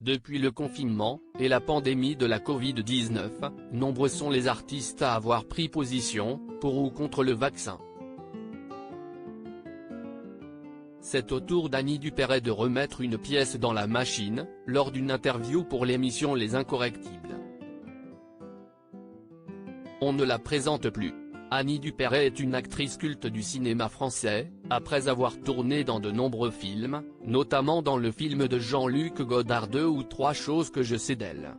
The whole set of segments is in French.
Depuis le confinement, et la pandémie de la Covid-19, nombreux sont les artistes à avoir pris position, pour ou contre le vaccin. C'est au tour d'Annie Dupéret de remettre une pièce dans la machine, lors d'une interview pour l'émission Les Incorrectibles. On ne la présente plus. Annie Dupéret est une actrice culte du cinéma français, après avoir tourné dans de nombreux films, notamment dans le film de Jean-Luc Godard 2 ou 3 choses que je sais d'elle.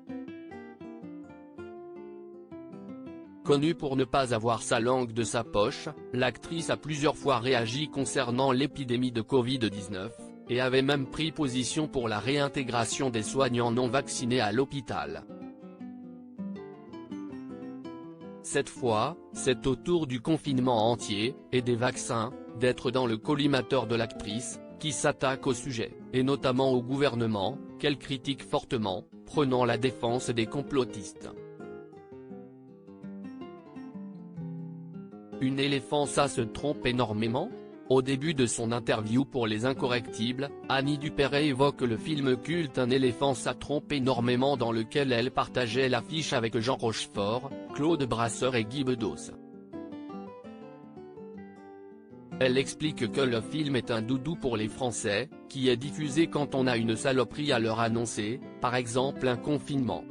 Connue pour ne pas avoir sa langue de sa poche, l'actrice a plusieurs fois réagi concernant l'épidémie de Covid-19, et avait même pris position pour la réintégration des soignants non vaccinés à l'hôpital. Cette fois, c'est au tour du confinement entier, et des vaccins, d'être dans le collimateur de l'actrice, qui s'attaque au sujet, et notamment au gouvernement, qu'elle critique fortement, prenant la défense des complotistes. Une éléphant ça se trompe énormément ? Au début de son interview pour Les Incorrectibles, Annie Dupéret évoque le film culte Un éléphant ça trompe énormément dans lequel elle partageait l'affiche avec Jean Rochefort, Claude Brasseur et Guy Bedos. Elle explique que le film est un doudou pour les Français, qui est diffusé quand on a une saloperie à leur annoncer, par exemple un confinement.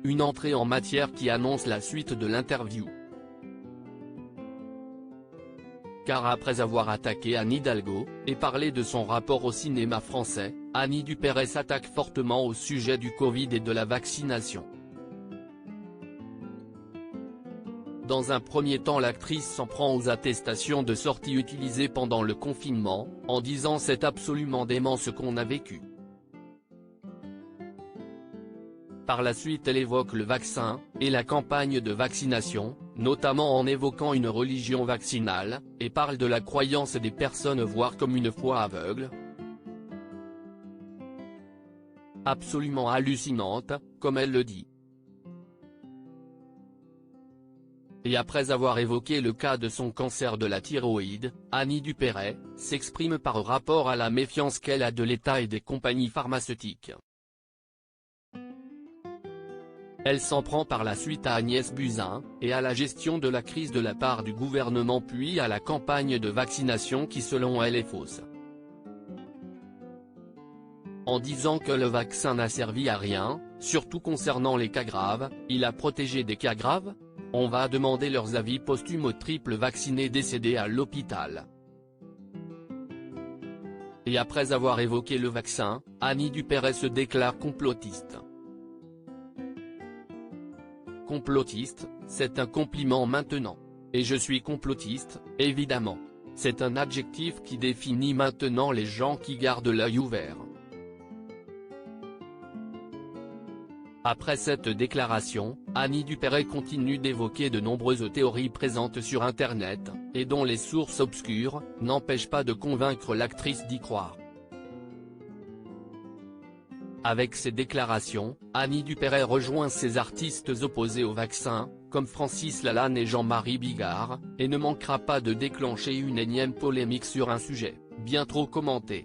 Une entrée en matière qui annonce la suite de l'interview. Car après avoir attaqué Anne Hidalgo, et parlé de son rapport au cinéma français, Annie Dupéret s'attaque fortement au sujet du Covid et de la vaccination. Dans un premier temps l'actrice s'en prend aux attestations de sortie utilisées pendant le confinement, en disant c'est absolument dément ce qu'on a vécu. Par la suite elle évoque le vaccin, et la campagne de vaccination, notamment en évoquant une religion vaccinale, et parle de la croyance des personnes voir comme une foi aveugle. Absolument hallucinante, comme elle le dit. Et après avoir évoqué le cas de son cancer de la thyroïde, Annie Dupéret s'exprime par rapport à la méfiance qu'elle a de l'État et des compagnies pharmaceutiques. Elle s'en prend par la suite à Agnès Buzyn, et à la gestion de la crise de la part du gouvernement puis à la campagne de vaccination qui selon elle est fausse. En disant que le vaccin n'a servi à rien, surtout concernant les cas graves, il a protégé des cas graves ? On va demander leurs avis posthumes aux triples vaccinés décédés à l'hôpital. Et après avoir évoqué le vaccin, Annie Dupéret se déclare complotiste. Complotiste, c'est un compliment maintenant. Et je suis complotiste, évidemment. C'est un adjectif qui définit maintenant les gens qui gardent l'œil ouvert. Après cette déclaration, Annie Dupéret continue d'évoquer de nombreuses théories présentes sur Internet, et dont les sources obscures n'empêchent pas de convaincre l'actrice d'y croire. Avec ces déclarations, Annie Dupéret rejoint ses artistes opposés au vaccin, comme Francis Lalanne et Jean-Marie Bigard, et ne manquera pas de déclencher une énième polémique sur un sujet bien trop commenté.